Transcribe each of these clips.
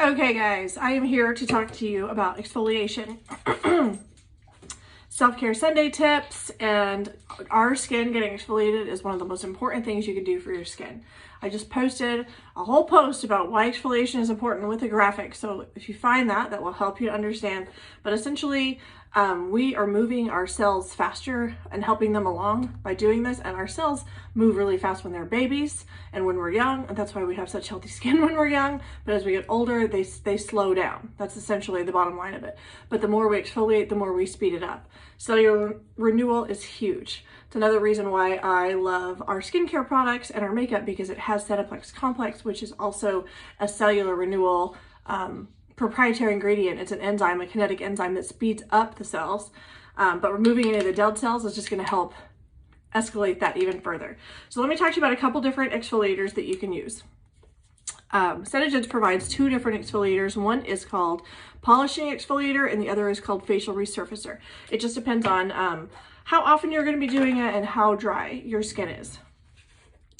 Okay guys, I am here to talk to you about exfoliation, self-care Sunday tips, and our skin getting exfoliated is one of the most important things you can do for your skin. I just posted a whole post about why exfoliation is important with a graphic, so if you find that, that will help you understand. But essentially, we are moving our cells faster and helping them along by doing this, and our cells move really fast when they're babies and when we're young, and that's why we have such healthy skin when we're young. But as we get older, they slow down. That's essentially the bottom line of it. But the more we exfoliate, the more we speed it up. Cellular renewal is huge. It's another reason why I love our skincare products and our makeup, because it has Centiplex complex, which is also a cellular renewal proprietary ingredient. It's an enzyme, a kinetic enzyme that speeds up the cells, but removing any of the dead cells is just going to help escalate that even further. So let me talk to you about a couple different exfoliators that you can use. Centigence provides two different exfoliators. One is called polishing exfoliator and the other is called facial resurfacer. It just depends on how often you're going to be doing it and how dry your skin is.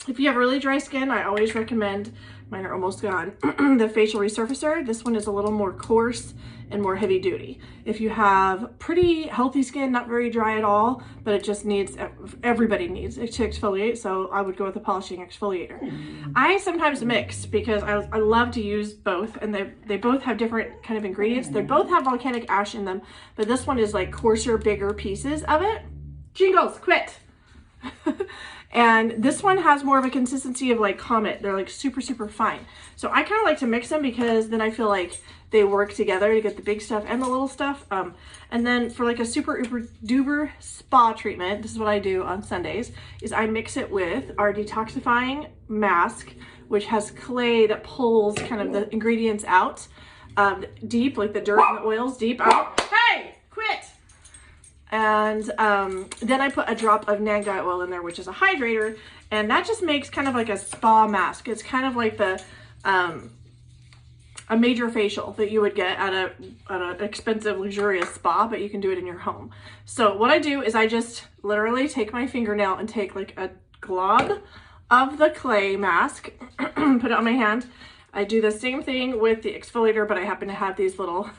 If you have really dry skin, I always recommend, mine are almost gone, the facial resurfacer. This one is a little more coarse and more heavy duty. If you have pretty healthy skin, not very dry at all, but it just needs, everybody needs it to exfoliate, so I would go with the polishing exfoliator. I sometimes mix because I love to use both, and they both have different kind of ingredients. They both have volcanic ash in them, but this one is like coarser, bigger pieces of it. Jingles, quit! And this one has more of a consistency of like Comet. They're like super, super fine. So I kind of like to mix them because then I feel like they work together to get the big stuff and the little stuff. And then for like a super uber duper spa treatment, this is what I do on Sundays, is I mix it with our detoxifying mask, which has clay that pulls kind of the ingredients out deep, like the dirt and the oils deep out. Hey, quit! And then I put a drop of Nangai oil in there, which is a hydrator, and that just makes kind of like a spa mask. It's kind of like the a major facial that you would get at an expensive, luxurious spa, but you can do it in your home. So what I do is I just literally take my fingernail and take like a glob of the clay mask, put it on my hand. I do the same thing with the exfoliator, but I happen to have these little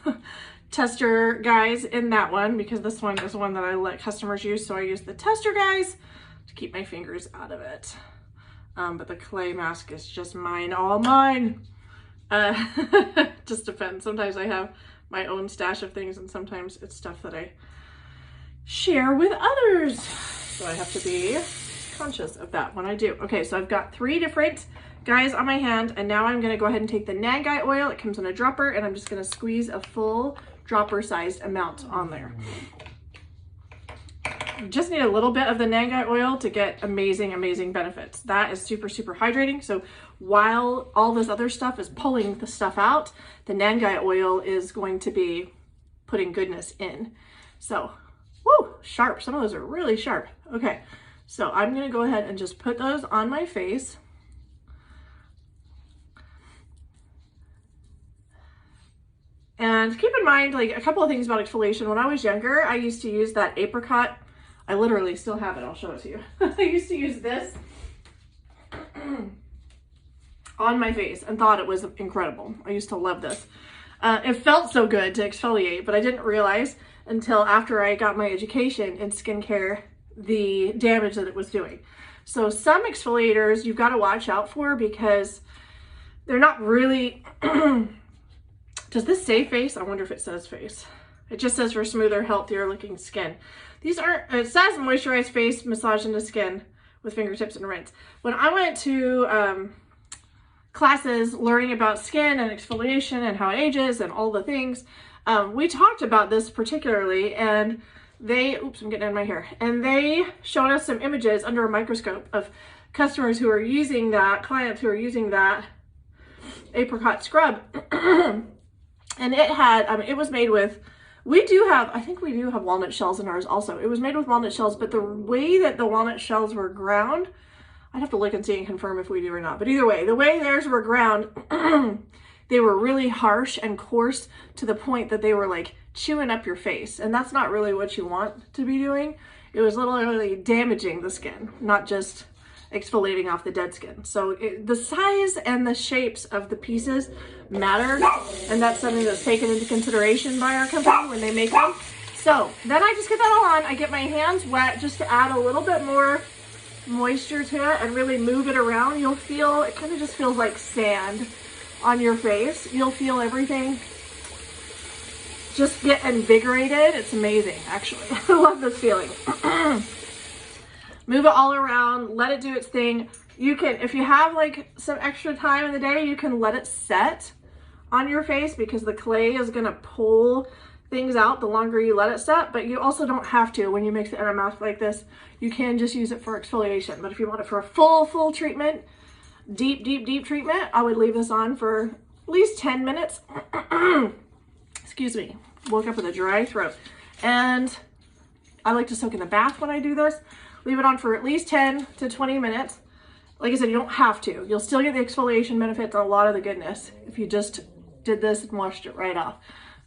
tester guys in that one because this one is one that I let customers use, so I use the tester guys to keep my fingers out of it. But the clay mask is just mine, all mine. Just depends. Sometimes I have my own stash of things and sometimes it's stuff that I share with others. So I have to be conscious of that when I do. Okay, so I've got 3 different guys on my hand, and now I'm going to go ahead and take the Nangai oil. It comes in a dropper, and I'm just going to squeeze a full dropper sized amount on there. You just need a little bit of the Nangai oil to get amazing, amazing benefits. That is super, super hydrating. So while all this other stuff is pulling the stuff out, the Nangai oil is going to be putting goodness in. So, whoo, sharp. Some of those are really sharp. Okay, so I'm going to go ahead and just put those on my face. And keep in mind, like, a couple of things about exfoliation. When I was younger, I used to use that apricot. I literally still have it. I'll show it to you. I used to use this on my face and thought it was incredible. I used to love this. It felt so good to exfoliate, but I didn't realize until after I got my education in skincare the damage that it was doing. So some exfoliators you've got to watch out for because they're not really... Does this say face? I wonder if it says face. It just says for smoother, healthier looking skin. These aren't, it says moisturize face, massage into skin with fingertips and rinse. When I went to classes learning about skin and exfoliation and how it ages and all the things, we talked about this particularly, and they, oops, I'm getting in my hair. And they showed us some images under a microscope of customers who are using that, clients who are using that apricot scrub. And it had, it was made with, I think we do have walnut shells in ours also. It was made with walnut shells, but the way that the walnut shells were ground, I'd have to look and see and confirm if we do or not. But either way, the way theirs were ground, they were really harsh and coarse to the point that they were like chewing up your face. And that's not really what you want to be doing. It was literally damaging the skin, not just exfoliating off the dead skin. So the size and the shapes of the pieces matter, and that's something that's taken into consideration by our company when they make them. So then I just get that all on. I get my hands wet just to add a little bit more moisture to it and really move it around. You'll feel, it kind of just feels like sand on your face. You'll feel everything just get invigorated. It's amazing, actually. I love this feeling. Move it all around, let it do its thing. You can, if you have like some extra time in the day, you can let it set on your face because the clay is gonna pull things out the longer you let it set, but you also don't have to when you mix it in a mask like this. You can just use it for exfoliation, but if you want it for a full treatment, deep treatment, I would leave this on for at least 10 minutes. Excuse me, woke up with a dry throat. And I like to soak in the bath when I do this. Leave it on for at least 10 to 20 minutes. Like I said, you don't have to. You'll still get the exfoliation benefits and a lot of the goodness if you just did this and washed it right off.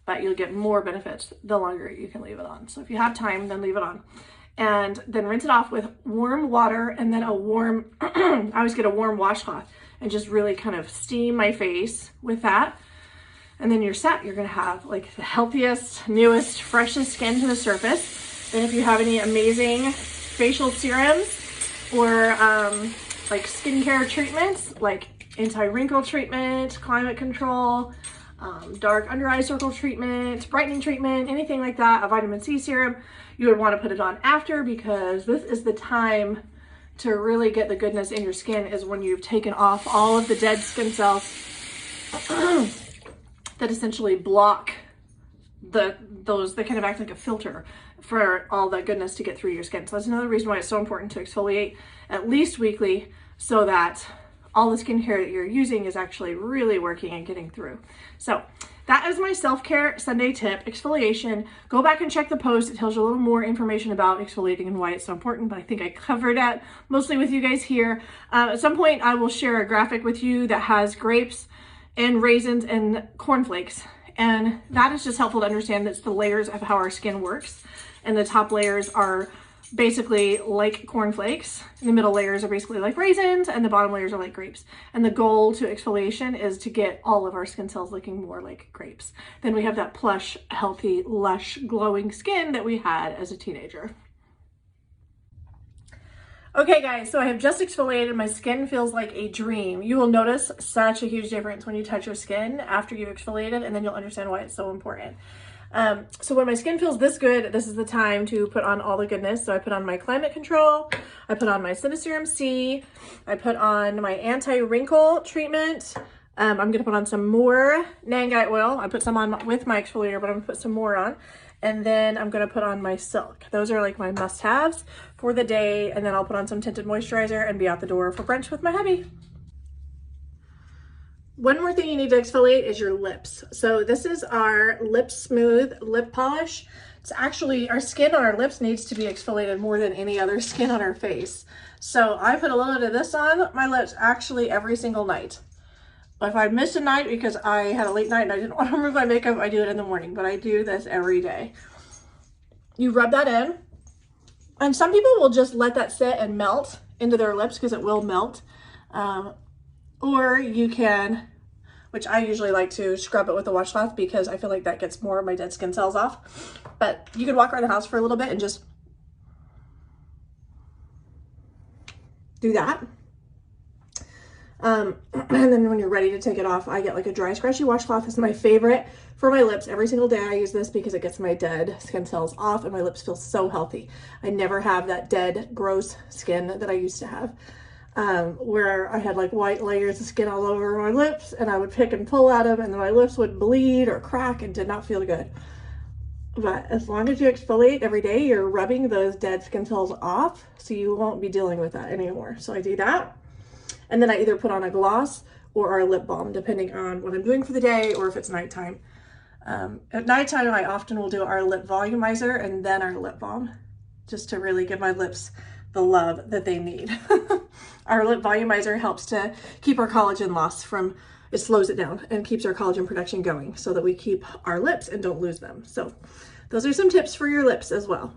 But you'll get more benefits the longer you can leave it on. So if you have time, then leave it on. And then rinse it off with warm water and then a warm, I always get a warm washcloth and just really kind of steam my face with that. And then you're set. You're gonna have like the healthiest, newest, freshest skin to the surface. And if you have any amazing facial serums or like skincare treatments, like anti-wrinkle treatment, climate control, dark under eye circle treatment, brightening treatment, anything like that, a vitamin C serum, you would want to put it on after, because this is the time to really get the goodness in your skin, is when you've taken off all of the dead skin cells that essentially block those that kind of act like a filter for all that goodness to get through your skin. So that's another reason why it's so important to exfoliate at least weekly, so that all the skincare that you're using is actually really working and getting through. So that is my self-care Sunday tip, exfoliation. Go back and check the post. It tells you a little more information about exfoliating and why it's so important, but I think I covered that mostly with you guys here. At some point, I will share a graphic with you that has grapes and raisins and cornflakes. And that is just helpful to understand that's the layers of how our skin works. And the top layers are basically like cornflakes, and the middle layers are basically like raisins, and the bottom layers are like grapes. And the goal to exfoliation is to get all of our skin cells looking more like grapes. Then we have that plush, healthy, lush, glowing skin that we had as a teenager. Okay guys, so I have just exfoliated. My skin feels like a dream. You will notice such a huge difference when you touch your skin after you've exfoliated, and then you'll understand why it's so important. So when my skin feels this good, this is the time to put on all the goodness. So I put on my Climate Control, I put on my Cineserum C, I put on my anti-wrinkle treatment. I'm gonna put on some more Nangai oil. I put some on with my exfoliator, but I'm gonna put some more on. And then I'm gonna put on my Silk. Those are like my must-haves for the day. And then I'll put on some tinted moisturizer and be out the door for brunch with my hubby. One more thing you need to exfoliate is your lips. So this is our Lip Smooth lip polish. It's actually, our skin on our lips needs to be exfoliated more than any other skin on our face. So I put a little bit of this on my lips actually every single night. But if I missed a night because I had a late night and I didn't want to remove my makeup, I do it in the morning, but I do this every day. You rub that in, and some people will just let that sit and melt into their lips because it will melt. Or you can, which I usually like to scrub it with a washcloth because I feel like that gets more of my dead skin cells off. But you could walk around the house for a little bit and just do that. And then when you're ready to take it off, I get like a dry, scratchy washcloth. This is my favorite for my lips. Every single day I use this because it gets my dead skin cells off and my lips feel so healthy. I never have that dead, gross skin that I used to have. Where I had like white layers of skin all over my lips, and I would pick and pull at them, and then my lips would bleed or crack and did not feel good. But as long as you exfoliate every day, you're rubbing those dead skin cells off, so you won't be dealing with that anymore. So I do that, and then I either put on a gloss or a lip balm, depending on what I'm doing for the day or if it's nighttime. At nighttime, I often will do our lip volumizer and then our lip balm, just to really give my lips the love that they need. Our lip volumizer helps to keep our collagen loss from, it slows it down and keeps our collagen production going so that we keep our lips and don't lose them. So those are some tips for your lips as well.